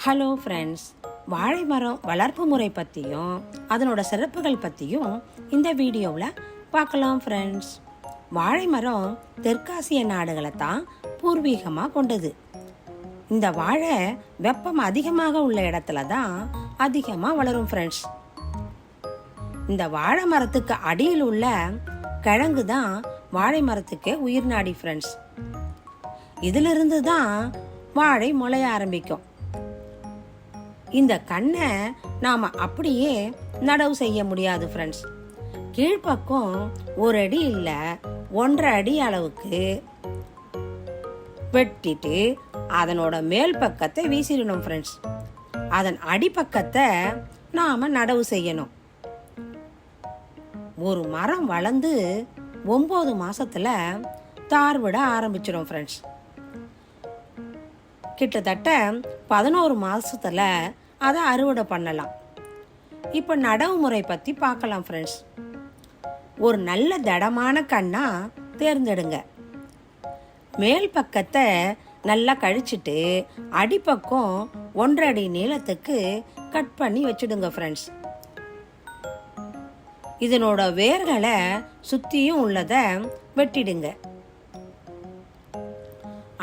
Hello friends, வாழை மரம் வளர்ப்பு முறை பற்றியும் அதனோட சிறப்புகள் பற்றியும் இந்த வீடியோவில் பார்க்கலாம் ஃப்ரெண்ட்ஸ். வாழை மரம் தெற்காசிய நாடுகளை தான் பூர்வீகமாக கொண்டது. இந்த வாழை வெப்பம் அதிகமாக உள்ள இடத்துல தான் அதிகமாக வளரும் ஃப்ரெண்ட்ஸ். இந்த வாழை மரத்துக்கு அடியில் உள்ள கிழங்கு தான் வாழை மரத்துக்கு உயிர் நாடி ஃப்ரெண்ட்ஸ். இதிலிருந்து தான் வாழை முளைய ஆரம்பிக்கும். இந்த கண்ணை நாம அப்படியே நடவு செய்ய முடியாது ஃப்ரெண்ட்ஸ். கீழ்ப்பக்கம் 1 அடி இல்லை 1.5 அடி அளவுக்கு வெட்டிட்டு அதனோட மேல் பக்கத்தை வீசிடணும் ஃப்ரெண்ட்ஸ். அதன் அடிப்பக்கத்தை நாம நடவு செய்யணும். ஒரு மரம் வளர்ந்து 9 மாசத்துல தார் விட ஆரம்பிச்சிடும் ஃப்ரெண்ட்ஸ். கிட்டத்தட்ட 11 மாசத்துல அதை அறுவடை பண்ணலாம். இப்போ நடவு முறை பற்றி பார்க்கலாம் ஃப்ரெண்ட்ஸ். ஒரு நல்ல தடமான கண்ணா தேர்ந்தெடுங்க. மேல் பக்கத்தை நல்லா கழிச்சிட்டு அடிப்பக்கம் 1.5 அடி நீளத்துக்கு கட் பண்ணி வச்சுடுங்க ஃப்ரெண்ட்ஸ். இதனோட வேர்களை சுற்றியும் உள்ளதை வெட்டிடுங்க.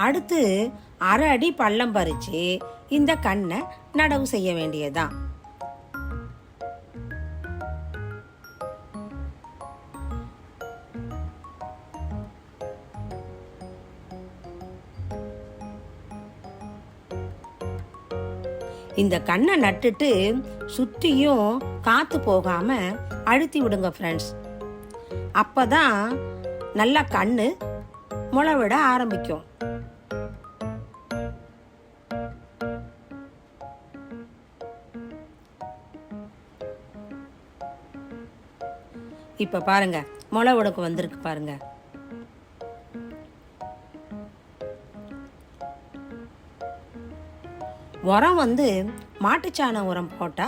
அடுத்து 1/2 அடி பள்ளம் பறிச்சு இந்த கண்ணை நடவு செய்ய வேண்டியதுதான். இந்த கண்ணை நட்டுட்டு சுத்தியும் காத்து போகாம அழுத்தி விடுங்க ஃப்ரெண்ட்ஸ். அப்பதான் நல்லா கண்ணு முளை விட ஆரம்பிக்கும். இப்ப பாருங்க, முளை உடக்கு வந்திருக்கு பாருங்க. உரம் மாட்டுச்சாண உரம் போட்டா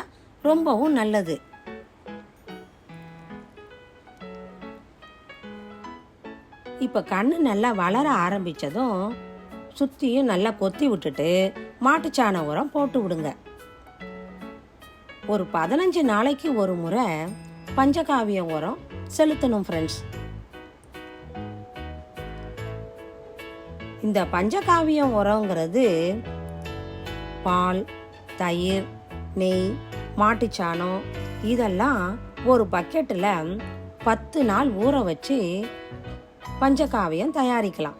ரொம்பவும் நல்லது. இப்ப கண்ணு நல்லா வளர ஆரம்பிச்சதும் சுத்தியும் நல்லா கொத்தி விட்டுட்டு மாட்டுச்சாண உரம் போட்டு விடுங்க. ஒரு 15 நாளைக்கு ஒரு முறை பஞ்சகாவிய உரம் செலுத்தணும் ஃப்ரெண்ட்ஸ். இந்த பஞ்சகாவிய உரங்கிறது பால், தயிர், நெய், மாட்டுச்சாணம் இதெல்லாம் ஒரு பக்கெட்டில் 10 நாள் ஊற வச்சு பஞ்சகாவியம் தயாரிக்கலாம்.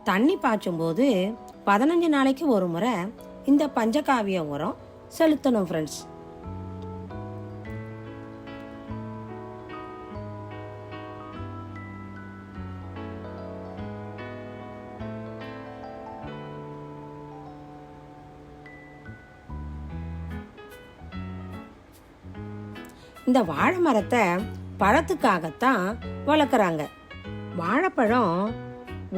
தண்ணி பாய்ச்சும் போது 15 நாளைக்கு ஒரு முறை இந்த பஞ்சகாவிய உரம் செலுத்தணும் ஃப்ரெண்ட்ஸ். இந்த வாழை மரத்தை பழத்துக்காகத்தான் வளர்க்குறாங்க. வாழைப்பழம்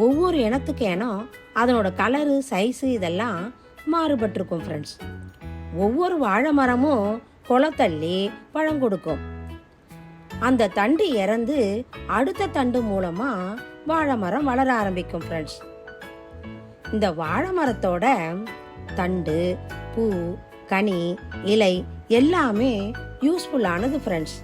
ஒவ்வொரு இனத்துக்கு இனம் அதனோட கலரு, சைஸு இதெல்லாம் மாறுபட்டிருக்கும் ஃப்ரெண்ட்ஸ். ஒவ்வொரு வாழை மரமும் குளத்தள்ளி பழம் கொடுக்கும். அந்த தண்டு இறந்து அடுத்த தண்டு மூலமா வாழை மரம் வளர ஆரம்பிக்கும் ஃப்ரெண்ட்ஸ். இந்த வாழை மரத்தோட தண்டு, பூ, கனி, இலை எல்லாமே யூஸ்ஃபுல்லானது ஃப்ரெண்ட்ஸ்.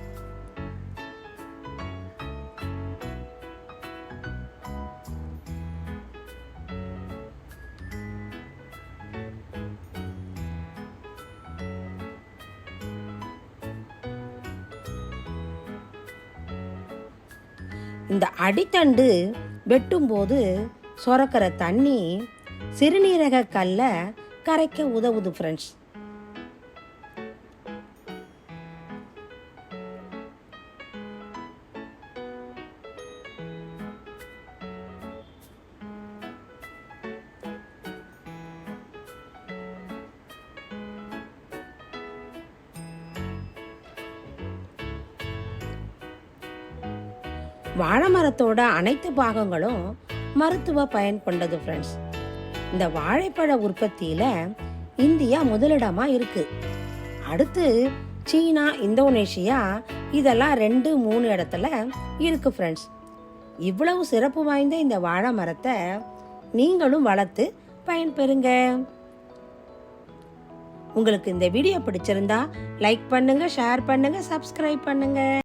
இந்த அடித்தண்டு வெட்டும்போது சுரக்கிற தண்ணி சிறுநீரக கல்ல கரைக்க உதவுது ஃப்ரெண்ட்ஸ். வாழை மரத்தோட அனைத்து பாகங்களும் மருத்துவ பயன் கொண்டது ஃப்ரெண்ட்ஸ். இந்த வாழைப்பழ உற்பத்தியில இந்தியா முதலிடமா இருக்கு. அடுத்து சீனா, இந்தோனேஷியா இதெல்லாம் 2-3 இடத்துல இருக்கு ஃப்ரெண்ட்ஸ். இவ்வளவு சிறப்பு வாய்ந்த இந்த வாழை மரத்தை நீங்களும் வளர்த்து பயன்பெறுங்க. உங்களுக்கு இந்த வீடியோ பிடிச்சிருந்தா லைக் பண்ணுங்க, ஷேர் பண்ணுங்க, சப்ஸ்கிரைப் பண்ணுங்க.